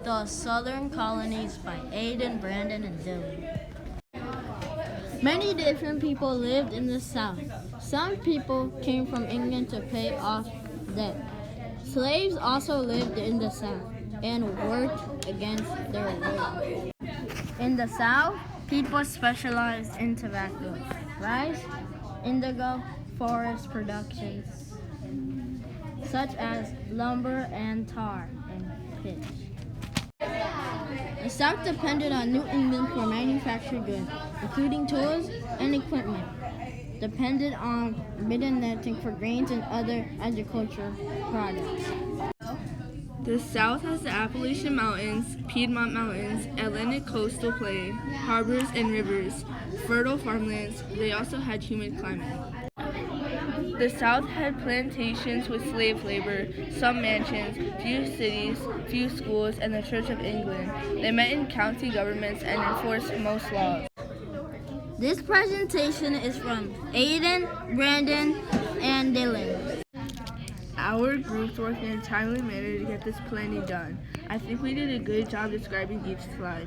The Southern Colonies by Aiden, Brandon, and Dylan. Many different people lived in the South. Some people came from England to pay off debt. Slaves also lived in the South and worked against their will. In the South, people specialized in tobacco, rice, indigo, forest productions, such as lumber and tar and pitch. The South depended on New England for manufactured goods, including tools and equipment. Depended on Mid-Atlantic for grains and other agricultural products. The South has the Appalachian Mountains, Piedmont Mountains, Atlantic coastal plain, harbors and rivers, fertile farmlands. They also had humid climate. The South had plantations with slave labor, some mansions, few cities, few schools, and the Church of England. They met in county governments and enforced most laws. This presentation is from Aiden, Brandon, and Dylan. Our groups worked in a timely manner to get this planning done. I think we did a good job describing each slide.